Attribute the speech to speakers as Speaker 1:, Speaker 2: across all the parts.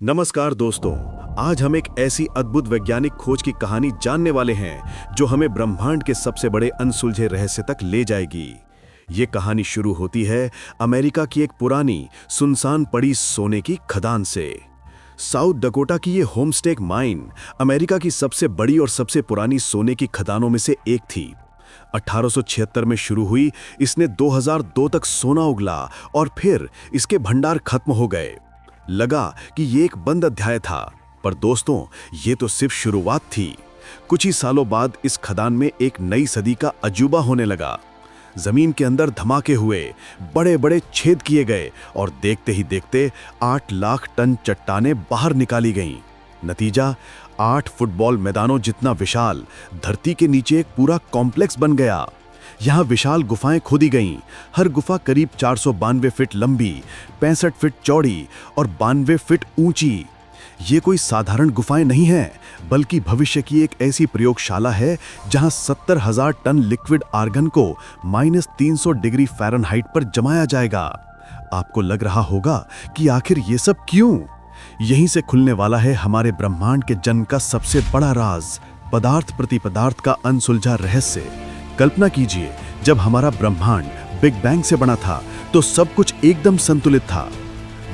Speaker 1: नमस्कार दोस्तों। आज हम एक ऐसी अद्भुत वैज्ञानिक खोज की कहानी जानने वाले हैं जो हमें ब्रह्मांड के सबसे बड़े अनसुलझे रहस्य तक ले जाएगी। ये कहानी शुरू होती है अमेरिका की एक पुरानी सुनसान पड़ी सोने की खदान से। साउथ डकोटा की ये होमस्टेक माइन अमेरिका की सबसे बड़ी और सबसे पुरानी सोने की खदानों में से एक थी। 1876 में शुरू हुई, इसने 2002 तक सोना उगला और फिर इसके भंडार खत्म हो गए। लगा कि ये एक बंद अध्याय था, पर दोस्तों ये तो सिर्फ शुरुआत थी। कुछ ही सालों बाद इस खदान में एक नई सदी का अजूबा होने लगा। जमीन के अंदर धमाके हुए, बड़े बड़े छेद किए गए और देखते ही देखते 8 लाख टन चट्टानें बाहर निकाली गईं। नतीजा 8 फुटबॉल मैदानों जितना विशाल धरती के नीचे एक पूरा कॉम्प्लेक्स बन गया। यहाँ विशाल गुफाएं खोदी गईं। हर गुफा करीब 492 फीट लंबी, 65 फीट चौड़ी और 92 फीट ऊंची। ये कोई साधारण गुफाएं नहीं हैं, बल्कि भविष्य की एक ऐसी प्रयोगशाला है जहां 70,000 टन लिक्विड आर्गन को -300 डिग्री फ़ारेनहाइट पर जमाया जाएगा। आपको लग रहा होगा कि आखिर ये सब क्यों? यहीं से खुलने वाला है हमारे ब्रह्मांड के जन्म का सबसे बड़ा राज, पदार्थ प्रति पदार्थ का अनसुलझा रहस्य। कल्पना कीजिए, जब हमारा ब्रह्मांड बिग बैंग से बना था तो सब कुछ एकदम संतुलित था।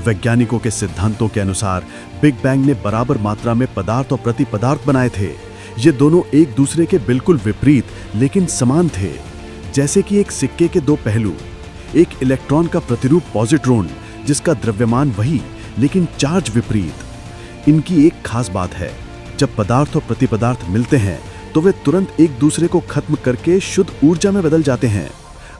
Speaker 1: वैज्ञानिकों के सिद्धांतों के अनुसार बिग बैंग ने बराबर मात्रा में पदार्थ और प्रति पदार्थ बनाए थे। ये दोनों एक दूसरे के बिल्कुल विपरीत लेकिन समान थे, जैसे कि एक सिक्के के दो पहलू। एक इलेक्ट्रॉन का प्रतिरूप पॉजिट्रॉन, जिसका द्रव्यमान वही लेकिन चार्ज विपरीत। इनकी एक खास बात है, जब पदार्थ और प्रति पदार्थ मिलते हैं तो वे तुरंत एक दूसरे को खत्म करके शुद्ध ऊर्जा में बदल जाते हैं।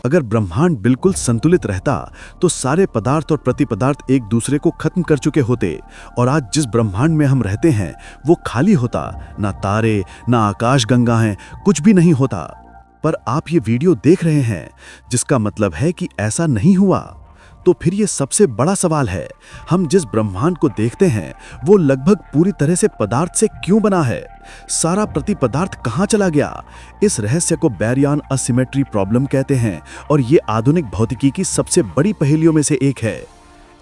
Speaker 1: अगर ब्रह्मांड बिल्कुल संतुलित रहता तो सारे पदार्थ और प्रति पदार्थ एक दूसरे को खत्म कर चुके होते और आज जिस ब्रह्मांड में हम रहते हैं वो खाली होता। ना तारे, ना आकाशगंगा हैं, कुछ भी नहीं होता। पर आप ये वीडियो देख रहे हैं, जिसका मतलब है कि ऐसा नहीं हुआ। तो फिर ये सबसे बड़ा सवाल है, हम जिस ब्रह्मांड को देखते हैं वो लगभग पूरी तरह से पदार्थ से क्यों बना है? सारा प्रति पदार्थ कहाँ चला गया? इस रहस्य को बैरियन असिमेट्री प्रॉब्लम कहते हैं और ये आधुनिक भौतिकी की सबसे बड़ी पहेलियों में से एक है।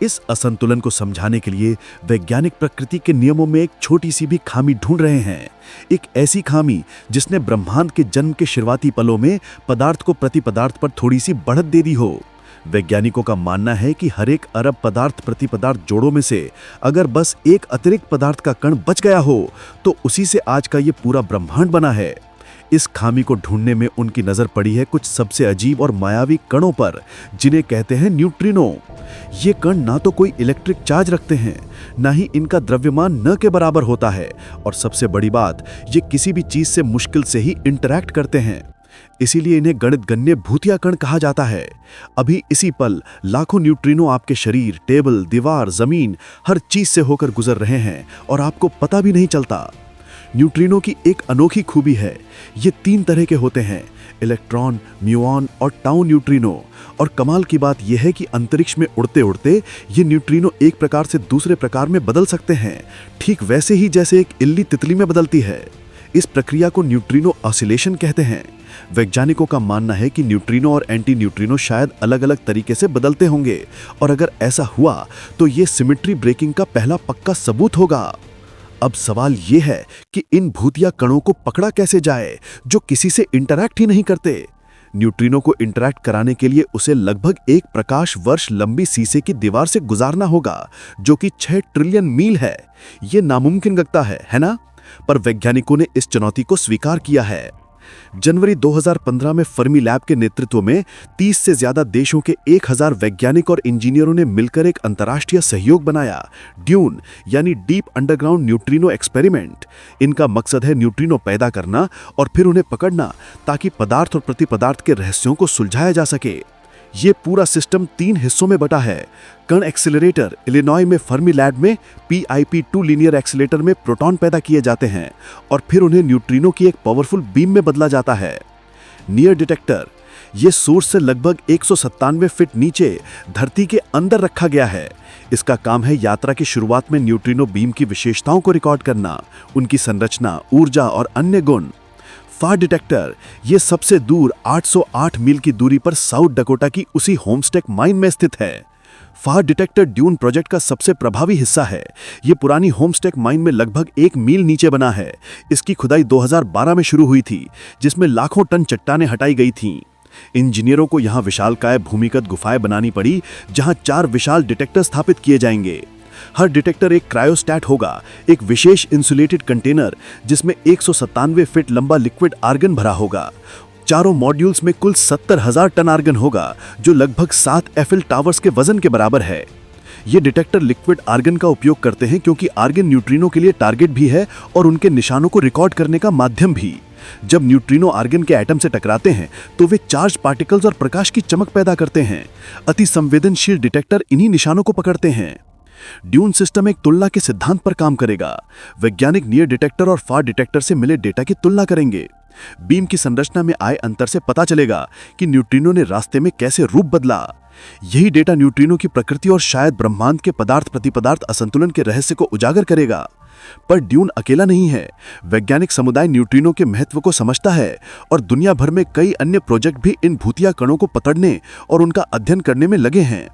Speaker 1: इस असंतुलन को समझाने के लिए वैज्ञानिक प्रकृति के नियमों में एक छोटी सी भी खामी ढूंढ रहे हैं। एक ऐसी खामी जिसने ब्रह्मांड के जन्म के शुरुआती पलों में पदार्थ को प्रति पदार्थ पर थोड़ी सी बढ़त दे दी हो। वैज्ञानिकों का मानना है कि हर एक अरब पदार्थ प्रति पदार्थ जोड़ों में से अगर बस एक अतिरिक्त पदार्थ का कण बच गया हो तो उसी से आज का ये पूरा ब्रह्मांड बना है। इस खामी को ढूंढने में उनकी नजर पड़ी है कुछ सबसे अजीब और मायावी कणों पर, जिन्हें कहते हैं न्यूट्रिनो। ये कण ना तो कोई इलेक्ट्रिक चार्ज रखते हैं, ना ही इनका द्रव्यमान न के बराबर होता है, और सबसे बड़ी बात, ये किसी भी चीज से मुश्किल से ही इंटरैक्ट करते हैं। इसीलिए इन्हें गणितगण्य भूतिया कण कहा जाता है। अभी इसी पल लाखों न्यूट्रिनो आपके शरीर, टेबल, दीवार, जमीन, हर चीज से होकर गुजर रहे हैं और आपको पता भी नहीं चलता। न्यूट्रिनो की एक अनोखी खूबी है, ये 3 तरह के होते हैं, इलेक्ट्रॉन, म्यूऑन और टाउ न्यूट्रिनो। और कमाल की बात यह है कि अंतरिक्ष में उड़ते उड़ते ये न्यूट्रिनो एक प्रकार से दूसरे प्रकार में बदल सकते हैं, ठीक वैसे ही जैसे एक इल्ली तितली में बदलती है। इस प्रक्रिया को न्यूट्रिनो ऑसिलेशन कहते हैं। वैज्ञानिकों का मानना है कि न्यूट्रिनो और एंटी न्यूट्रिनो शायद अलग अलग तरीके से बदलते होंगे, और अगर ऐसा हुआ तो ये सिमेट्री ब्रेकिंग का पहला पक्का सबूत होगा। अब सवाल ये है कि इन भूतिया कणों को पकड़ा कैसे जाए जो किसी से इंटरैक्ट ही नहीं करते। न्यूट्रिनो को इंटरैक्ट कराने के लिए उसे लगभग 1 प्रकाश वर्ष लंबी शीशे की दीवार से गुजारना होगा, जो कि 6 ट्रिलियन मील है। ये नामुमकिन लगता है ना? पर वैज्ञानिकों ने इस चुनौती को स्वीकार किया है। जनवरी 2015 में फर्मी लैब के नेतृत्व में 30 से ज्यादा देशों के 1000 वैज्ञानिक और इंजीनियरों ने मिलकर एक अंतर्राष्ट्रीय सहयोग बनाया, ड्यून यानी डीप अंडरग्राउंड न्यूट्रिनो एक्सपेरिमेंट। इनका मकसद है न्यूट्रिनो पैदा करना और फिर उन्हें पकड़ना, ताकि पदार्थ और प्रति पदार्थ के रहस्यों को सुलझाया जा सके। ये पूरा सिस्टम 3 हिस्सों में बटा है। कण एक्सीलरेटर इलिनॉय में फर्मी लैब में PIP-2 लीनियर एक्सीलरेटर में प्रोटॉन पैदा किए जाते हैं और फिर उन्हें न्यूट्रिनो की एक पावरफुल बीम में बदला जाता है। नियर डिटेक्टर, ये सोर्स से लगभग 197 फीट नीचे धरती के अंदर रखा गया है। इसका काम है यात्रा की शुरुआत में न्यूट्रिनो बीम की विशेषताओं को रिकॉर्ड करना, उनकी संरचना, ऊर्जा और अन्य गुण। फार डिटेक्टर, ये सबसे दूर 808 मील की दूरी पर साउथ डकोटा की उसी होमस्टेक माइन में स्थित है। फार डिटेक्टर ड्यून प्रोजेक्ट का सबसे प्रभावी हिस्सा है। ये पुरानी होमस्टेक माइन में लगभग 1 मील नीचे बना है। इसकी खुदाई 2012 में शुरू हुई थी, जिसमें लाखों टन चट्टानें हटाई गई थीं। इंजीनियरों को यहां विशालकाय भूमिगत गुफाएं बनानी पड़ी, जहां 4 विशाल डिटेक्टर स्थापित किए जाएंगे। हर डिटेक्टर एक क्रायोस्टैट होगा, एक विशेष इंसुलेटेड कंटेनर जिसमें 197 फीट लंबा लिक्विड आर्गन भरा होगा। चारों मॉड्यूल्स में कुल 70,000 टन आर्गन होगा, जो लगभग 7 एफिल टावर्स के वजन के बराबर है। ये डिटेक्टर लिक्विड आर्गन का उपयोग करते हैं क्योंकि आर्गन न्यूट्रिनो के लिए टारगेट भी है और उनके निशानों को रिकॉर्ड करने का माध्यम भी। जब न्यूट्रिनो आर्गन के एटम से टकराते हैं तो वे चार्ज पार्टिकल्स और प्रकाश की चमक पैदा करते हैं। अति संवेदनशील डिटेक्टर इन्हीं निशानों को पकड़ते हैं। ड्यून सिस्टम एक तुलना के सिद्धांत पर काम करेगा। वैज्ञानिक नियर डिटेक्टर और फार डिटेक्टर से मिले डेटा की तुलना करेंगे। बीम की संरचना में आए अंतर से पता चलेगा कि न्यूट्रिनो ने रास्ते में कैसे रूप बदला। यही डेटा न्यूट्रिनो की प्रकृति और शायद ब्रह्मांड के पदार्थ प्रतिपदार्थ असंतुलन के रहस्य को उजागर करेगा। पर ड्यून अकेला नहीं है। वैज्ञानिक समुदाय न्यूट्रिनो के महत्व को समझता है और दुनिया भर में कई अन्य प्रोजेक्ट भी इन भूतिया कणों को पकड़ने और उनका अध्ययन करने में लगे हैं।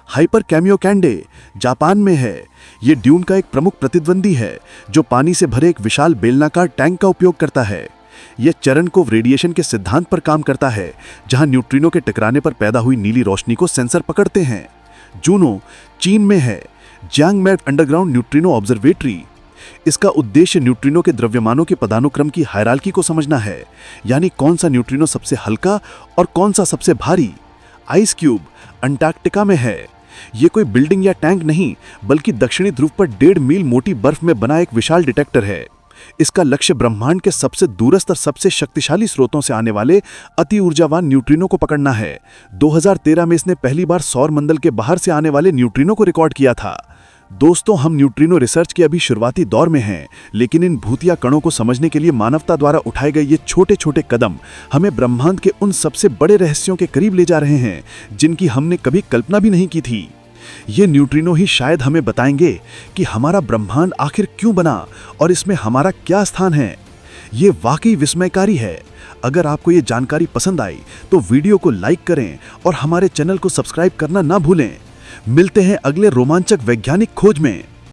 Speaker 1: हाइपर कैमियोकैंडे जापान में है। ये ड्यून का एक प्रमुख प्रतिद्वंदी है, जो पानी से भरे एक विशाल बेलनाकार टैंक का उपयोग करता है। यह चेरनकोव रेडिएशन के सिद्धांत पर काम करता है, जहां न्यूट्रिनो के टकराने पर पैदा हुई नीली रोशनी को सेंसर पकड़ते हैं। जूनो चीन में है। जियांगमेई अंडरग्राउंड न्यूट्रिनो ऑब्जर्वेटरी। इसका उद्देश्य न्यूट्रिनो के द्रव्यमानों के पदानुक्रम की हायरार्की को समझना है, यानी कौन सा न्यूट्रिनो सबसे हल्का और कौन सा सबसे भारी। आइस क्यूब अंटार्कटिका में है। यह कोई बिल्डिंग या टैंक नहीं, बल्कि दक्षिणी ध्रुव पर 1.5 मील मोटी बर्फ में बना एक विशाल डिटेक्टर है। इसका लक्ष्य ब्रह्मांड के सबसे दूरस्थ और सबसे शक्तिशाली स्रोतों से आने वाले अति ऊर्जावान न्यूट्रिनो को पकड़ना है। 2013 में इसने पहली बार सौर मंडल के बाहर से आने वाले न्यूट्रिनो को रिकॉर्ड किया था। दोस्तों, हम न्यूट्रिनो रिसर्च के अभी शुरुआती दौर में हैं, लेकिन इन भूतिया कणों को समझने के लिए मानवता द्वारा उठाए गए ये छोटे छोटे कदम हमें ब्रह्मांड के उन सबसे बड़े रहस्यों के करीब ले जा रहे हैं जिनकी हमने कभी कल्पना भी नहीं की थी। ये न्यूट्रिनो ही शायद हमें बताएंगे कि हमारा ब्रह्मांड आखिर क्यों बना और इसमें हमारा क्या स्थान है। ये वाकई विस्मयकारी है। अगर आपको ये जानकारी पसंद आई तो वीडियो को लाइक करें और हमारे चैनल को सब्सक्राइब करना ना भूलें। मिलते हैं अगले रोमांचक वैज्ञानिक खोज में।